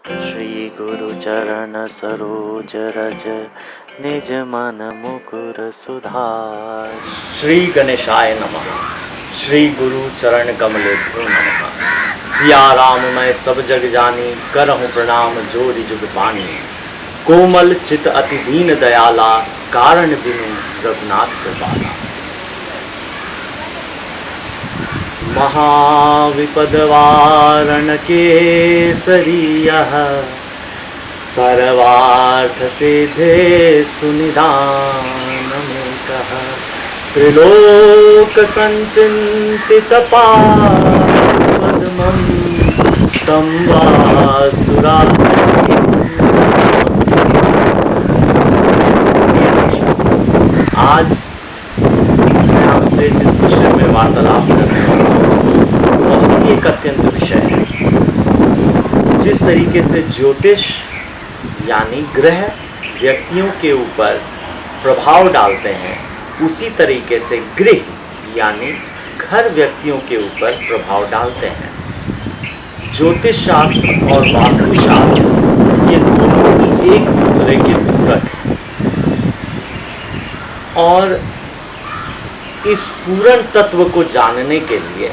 श्री गुरु चरण सरोज रज निज मन मुकुर सुधार। श्री गणेशाय नमः। श्री गुरु चरण कमलेभ्यो नमः। सिया राम मैं सब जग जानी, करहूँ प्रणाम जोरि जुग पानी। कोमल चित अति दीन दयाला, कारण बिनु रघुनाथ कृपाला। महाविपद वारण केसरियः, सर्वार्थ सिद्धिस्तु निदानमेकः। त्रिलोक संचिंतित पादपद्मं, तं वास्तु आज मैं आपसे जिस विषय में वार्तालाप करने वाला हूँ, बहुत ही एक अत्यंत विषय है। जिस तरीके से ज्योतिष यानी ग्रह व्यक्तियों के ऊपर प्रभाव डालते हैं, उसी तरीके से गृह यानी घर व्यक्तियों के ऊपर प्रभाव डालते हैं। ज्योतिष शास्त्र और वास्तु शास्त्र ये दोनों ही एक दूसरे के पूरक हैं, और इस पूर्ण तत्व को जानने के लिए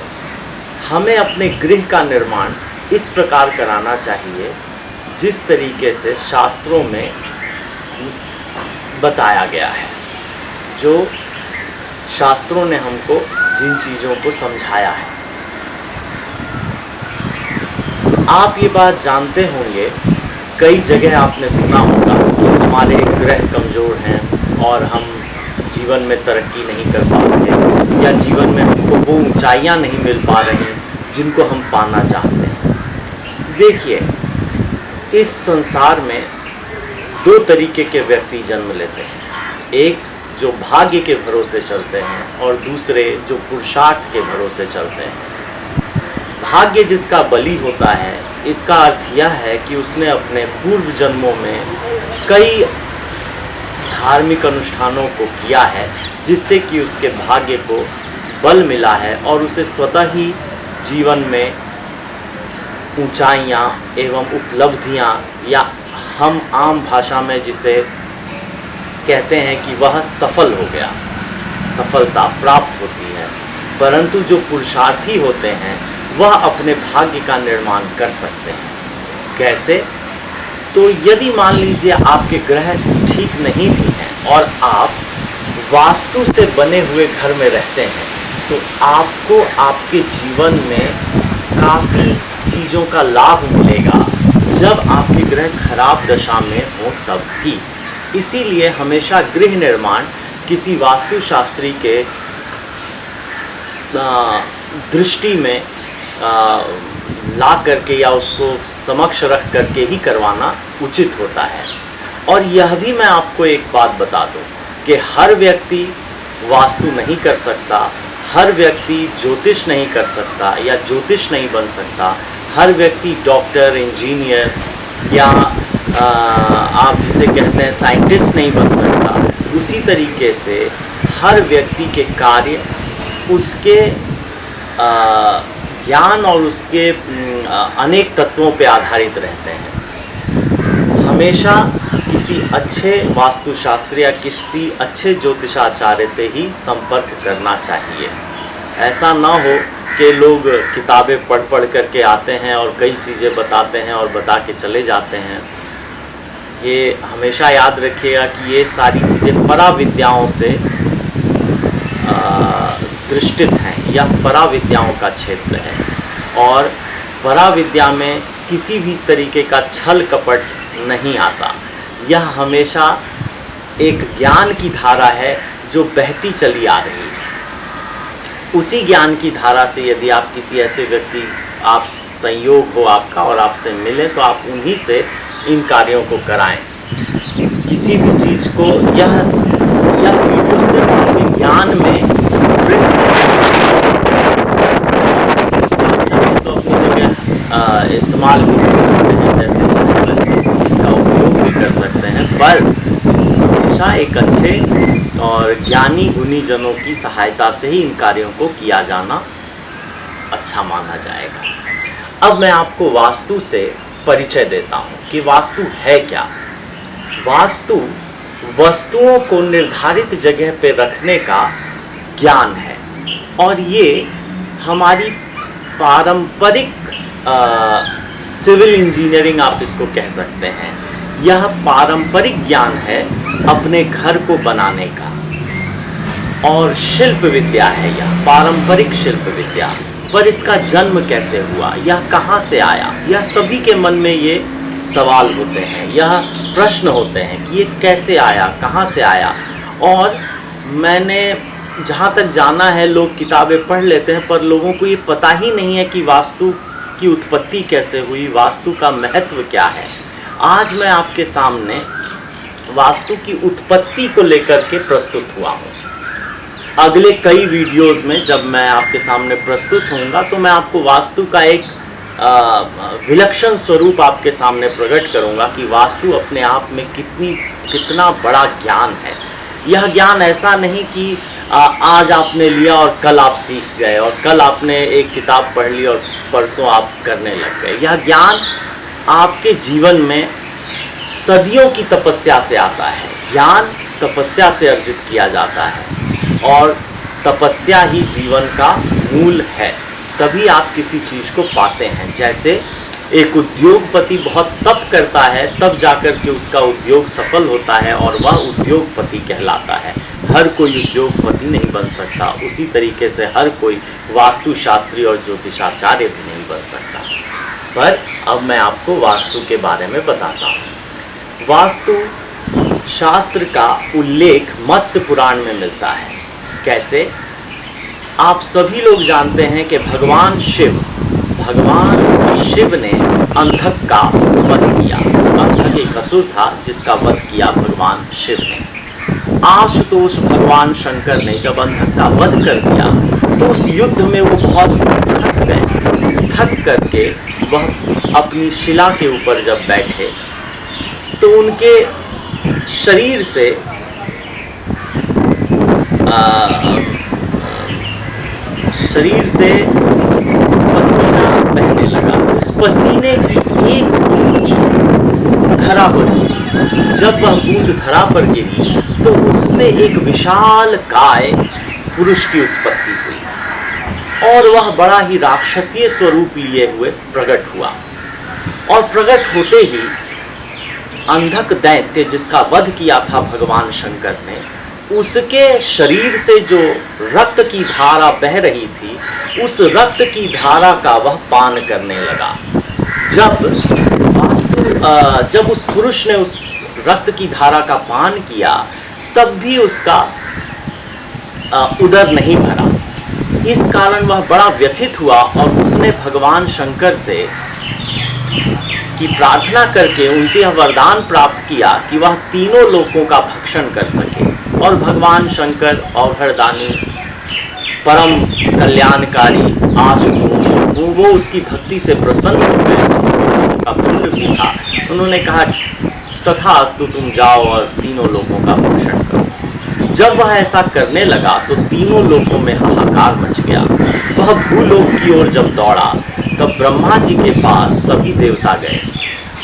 हमें अपने गृह का निर्माण इस प्रकार कराना चाहिए जिस तरीके से शास्त्रों में बताया गया है। जो शास्त्रों ने हमको जिन चीज़ों को समझाया है। आप ये बात जानते होंगे, कई जगह आपने सुना होगा कि हमारे ग्रह कमज़ोर हैं और हम जीवन में तरक्की नहीं कर पा रहे, या जीवन में हमको वो ऊंचाइयां नहीं मिल पा रही जिनको हम पाना चाहते हैं। देखिए, इस संसार में दो तरीके के व्यक्ति जन्म लेते हैं। एक जो भाग्य के भरोसे चलते हैं और दूसरे जो पुरुषार्थ के भरोसे चलते हैं। भाग्य जिसका बली होता है, इसका अर्थ यह है कि उसने अपने पूर्व जन्मों में कई धार्मिक अनुष्ठानों को किया है, जिससे कि उसके भाग्य को बल मिला है और उसे स्वतः ही जीवन में ऊंचाइयां एवं उपलब्धियां, या हम आम भाषा में जिसे कहते हैं कि वह सफल हो गया, सफलता प्राप्त होती है। परंतु जो पुरुषार्थी होते हैं वह अपने भाग्य का निर्माण कर सकते हैं। कैसे? तो यदि मान लीजिए आपके ग्रह ठीक नहीं भी हैं और आप वास्तु से बने हुए घर में रहते हैं, तो आपको आपके जीवन में काफ़ी चीज़ों का लाभ मिलेगा जब आपके ग्रह खराब दशा में हो तब भी। इसीलिए हमेशा गृह निर्माण किसी वास्तुशास्त्री के दृष्टि में ला करके या उसको समक्ष रख करके ही करवाना उचित होता है। और यह भी मैं आपको एक बात बता दूं कि हर व्यक्ति वास्तु नहीं कर सकता, हर व्यक्ति ज्योतिष नहीं कर सकता या ज्योतिष नहीं बन सकता, हर व्यक्ति डॉक्टर, इंजीनियर या आप जिसे कहते हैं साइंटिस्ट नहीं बन सकता। उसी तरीके से हर व्यक्ति के कार्य उसके ज्ञान और उसके अनेक तत्वों पे आधारित रहते हैं। हमेशा किसी अच्छे वास्तुशास्त्री या किसी अच्छे ज्योतिषाचार्य से ही संपर्क करना चाहिए। ऐसा ना हो कि लोग किताबें पढ़ करके आते हैं और कई चीज़ें बताते हैं और बता के चले जाते हैं। ये हमेशा याद रखिएगा कि ये सारी चीज़ें पराविद्याओं से दृष्टित हैं, यह पराविद्याओं का क्षेत्र है और पराविद्या में किसी भी तरीके का छल कपट नहीं आता। यह हमेशा एक ज्ञान की धारा है जो बहती चली आ रही है। उसी ज्ञान की धारा से यदि आप किसी ऐसे व्यक्ति, आप संयोग हो आपका और आपसे मिले, तो आप उन्हीं से इन कार्यों को कराएं। किसी भी चीज़ को यह वीडियो सिर्फ अपने ज्ञान में तो अपनी जगह इस्तेमाल भी कर सकते हैं, जैसे इसका उपयोग भी कर सकते हैं, पर हमेशा एक अच्छे और ज्ञानी गुणी जनों की सहायता से ही इन कार्यों को किया जाना अच्छा माना जाएगा। अब मैं आपको वास्तु से परिचय देता हूँ कि वास्तु है क्या। वास्तु वस्तुओं को निर्धारित जगह पे रखने का ज्ञान है, और ये हमारी पारंपरिक सिविल इंजीनियरिंग आप इसको कह सकते हैं। यह पारंपरिक ज्ञान है अपने घर को बनाने का, और शिल्प विद्या है यह पारंपरिक शिल्प विद्या। पर इसका जन्म कैसे हुआ, यह कहाँ से आया, यह सभी के मन में ये सवाल होते हैं, यह प्रश्न होते हैं कि ये कैसे आया, कहाँ से आया। और मैंने जहाँ तक जाना है, लोग किताबें पढ़ लेते हैं पर लोगों को ये पता ही नहीं है कि वास्तु की उत्पत्ति कैसे हुई, वास्तु का महत्व क्या है। आज मैं आपके सामने वास्तु की उत्पत्ति को लेकर के प्रस्तुत हुआ हूँ। अगले कई वीडियोस में जब मैं आपके सामने प्रस्तुत होऊंगा तो मैं आपको वास्तु का एक विलक्षण स्वरूप आपके सामने प्रकट करूंगा कि वास्तु अपने आप में कितना बड़ा ज्ञान है। यह ज्ञान ऐसा नहीं कि आज आपने लिया और कल आप सीख गए, और कल आपने एक किताब पढ़ ली और परसों आप करने लग गए। यह ज्ञान आपके जीवन में सदियों की तपस्या से आता है। ज्ञान तपस्या से अर्जित किया जाता है, और तपस्या ही जीवन का मूल है। तभी आप किसी चीज़ को पाते हैं। जैसे एक उद्योगपति बहुत तप करता है, तब जाकर के उसका उद्योग सफल होता है और वह उद्योगपति कहलाता है। हर कोई उद्योगपति नहीं बन सकता, उसी तरीके से हर कोई वास्तुशास्त्री और ज्योतिषाचार्य भी नहीं बन सकता। पर अब मैं आपको वास्तु के बारे में बताता हूँ। वास्तु शास्त्र का उल्लेख मत्स्य पुराण में मिलता है। कैसे? आप सभी लोग जानते हैं कि भगवान शिव ने अंधक का वध किया। अंधक एक असुर था जिसका वध किया भगवान शिव ने। आशुतोष भगवान शंकर ने जब अंधक का वध कर दिया तो उस युद्ध में वो बहुत थक गए। थक करके वह अपनी शिला के ऊपर जब बैठे तो उनके शरीर से पसीना बहने लगा। उस पसीने की एक बूंद धरा पर गिरी। जब वह बूंद धरा पर गिरी तो उससे एक विशाल काय पुरुष की उत्पत्ति हुई, और वह बड़ा ही राक्षसीय स्वरूप लिए हुए प्रकट हुआ। और प्रकट होते ही अंधक दैत्य जिसका वध किया था भगवान शंकर ने, उसके शरीर से जो रक्त की धारा बह रही थी, उस रक्त की धारा का वह पान करने लगा। जब उस पुरुष ने उस रक्त की धारा का पान किया तब भी उसका उदर नहीं भरा। इस कारण वह बड़ा व्यथित हुआ और उसने भगवान शंकर से की प्रार्थना करके उनसे यह वरदान प्राप्त किया कि वह तीनों लोकों का भक्षण कर सके। और भगवान शंकर अवघड़दानी, परम कल्याणकारी आशुतोष, वो उसकी भक्ति से प्रसन्न हो गए। का पुण्य भी था। उन्होंने कहा तथास्तु, तुम जाओ और तीनों लोकों का भक्षण करो। जब वह ऐसा करने लगा तो तीनों लोकों में हाहाकार मच गया। वह भूलोक की ओर जब दौड़ा तब ब्रह्मा जी के पास सभी देवता गए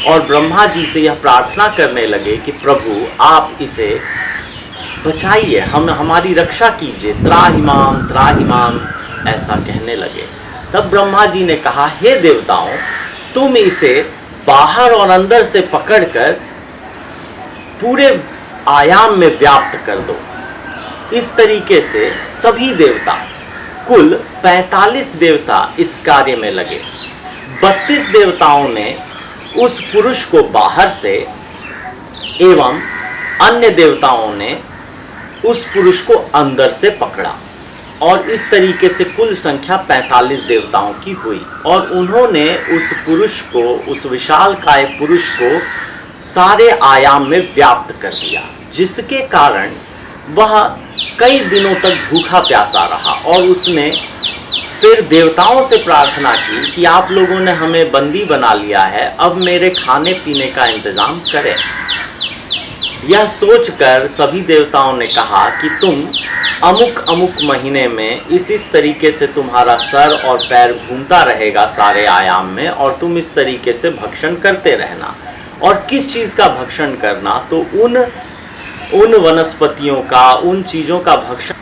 और ब्रह्मा जी से यह प्रार्थना करने लगे कि प्रभु आप इसे बचाइए, हमारी रक्षा कीजिए, त्राहिमाम त्राहिमाम ऐसा कहने लगे। तब ब्रह्मा जी ने कहा, हे देवताओं, तुम इसे बाहर और अंदर से पकड़कर पूरे आयाम में व्याप्त कर दो। इस तरीके से सभी देवता, कुल 45 देवता इस कार्य में लगे। 32 देवताओं ने उस पुरुष को बाहर से एवं अन्य देवताओं ने उस पुरुष को अंदर से पकड़ा, और इस तरीके से कुल संख्या 45 देवताओं की हुई। और उन्होंने उस पुरुष को, उस विशालकाय पुरुष को सारे आयाम में व्याप्त कर दिया, जिसके कारण वह कई दिनों तक भूखा प्यासा रहा। और उसने फिर देवताओं से प्रार्थना की कि आप लोगों ने हमें बंदी बना लिया है, अब मेरे खाने पीने का इंतजाम करें। यह सोचकर सभी देवताओं ने कहा कि तुम अमुक अमुक महीने में इस तरीके से तुम्हारा सर और पैर घूमता रहेगा सारे आयाम में, और तुम इस तरीके से भक्षण करते रहना। और किस चीज़ का भक्षण करना? तो उन वनस्पतियों का, उन चीज़ों का भक्षण,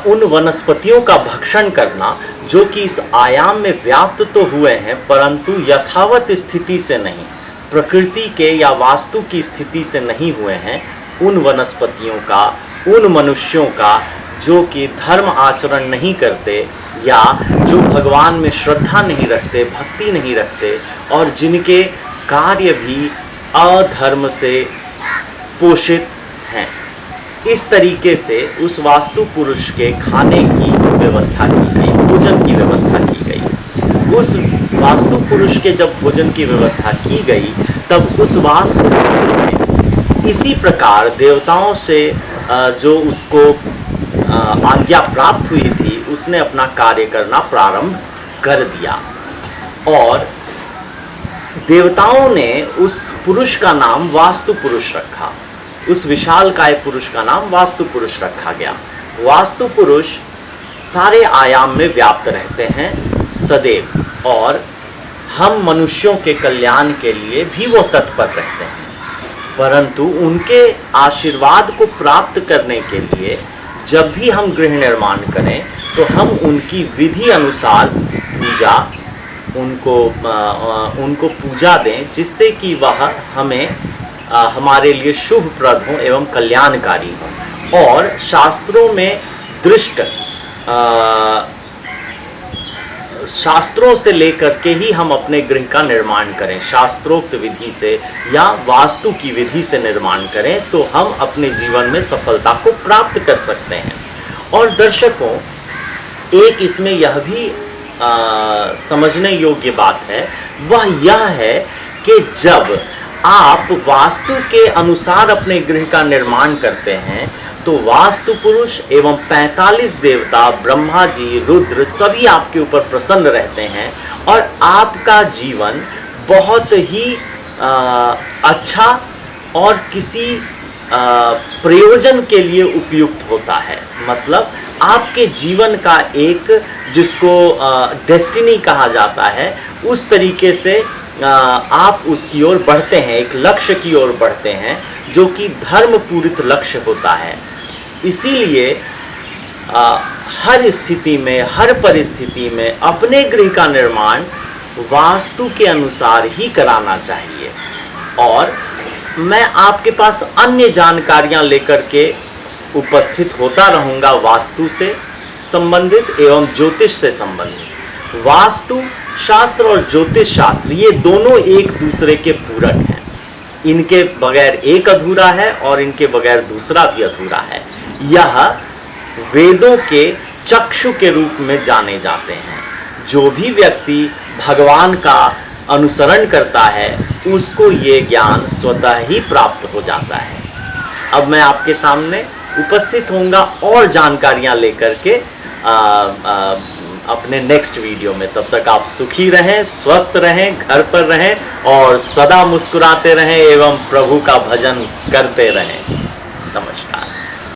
उन वनस्पतियों का भक्षण करना जो कि इस आयाम में व्याप्त तो हुए हैं परंतु यथावत स्थिति से नहीं, प्रकृति के या वास्तु की स्थिति से नहीं हुए हैं। उन वनस्पतियों का, उन मनुष्यों का जो कि धर्म आचरण नहीं करते या जो भगवान में श्रद्धा नहीं रखते, भक्ति नहीं रखते, और जिनके कार्य भी अधर्म से पोषित हैं। इस तरीके से उस वास्तु पुरुष के खाने की व्यवस्था की गई, भोजन की व्यवस्था की गई। उस वास्तु पुरुष के जब भोजन की व्यवस्था की गई तब उस वास्तु पुरुष ने इसी प्रकार देवताओं से जो उसको आज्ञा प्राप्त हुई थी उसने अपना कार्य करना प्रारंभ कर दिया। और देवताओं ने उस पुरुष का नाम वास्तु पुरुष रखा, उस विशालकाय पुरुष का नाम वास्तु पुरुष रखा गया। वास्तु पुरुष सारे आयाम में व्याप्त रहते हैं सदैव, और हम मनुष्यों के कल्याण के लिए भी वो तत्पर रहते हैं। परंतु उनके आशीर्वाद को प्राप्त करने के लिए जब भी हम गृह निर्माण करें तो हम उनकी विधि अनुसार पूजा, उनको पूजा दें, जिससे कि वह हमें हमारे लिए शुभप्रद हो एवं कल्याणकारी हो। और शास्त्रों में दृष्ट शास्त्रों से लेकर के ही हम अपने गृह का निर्माण करें, शास्त्रोक्त विधि से या वास्तु की विधि से निर्माण करें तो हम अपने जीवन में सफलता को प्राप्त कर सकते हैं। और दर्शकों, एक इसमें यह भी समझने योग्य बात है, वह यह है कि जब आप वास्तु के अनुसार अपने गृह का निर्माण करते हैं तो वास्तु पुरुष एवं 45 देवता, ब्रह्मा जी, रुद्र, सभी आपके ऊपर प्रसन्न रहते हैं और आपका जीवन बहुत ही अच्छा और किसी प्रयोजन के लिए उपयुक्त होता है। मतलब आपके जीवन का एक, जिसको डेस्टिनी कहा जाता है, उस तरीके से आप उसकी ओर बढ़ते हैं, एक लक्ष्य की ओर बढ़ते हैं जो कि धर्म पूरित लक्ष्य होता है। इसीलिए हर स्थिति में, हर परिस्थिति में अपने गृह का निर्माण वास्तु के अनुसार ही कराना चाहिए। और मैं आपके पास अन्य जानकारियां लेकर के उपस्थित होता रहूंगा वास्तु से संबंधित एवं ज्योतिष से संबंधित। वास्तु शास्त्र और ज्योतिष शास्त्र ये दोनों एक दूसरे के पूरक हैं। इनके बगैर एक अधूरा है और इनके बगैर दूसरा भी अधूरा है। यह वेदों के चक्षु के रूप में जाने जाते हैं। जो भी व्यक्ति भगवान का अनुसरण करता है उसको ये ज्ञान स्वतः ही प्राप्त हो जाता है। अब मैं आपके सामने उपस्थित होऊंगा और जानकारियां लेकर के अपने नेक्स्ट वीडियो में। तब तक आप सुखी रहें, स्वस्थ रहें, घर पर रहें और सदा मुस्कुराते रहें एवं प्रभु का भजन करते रहें। नमस्कार।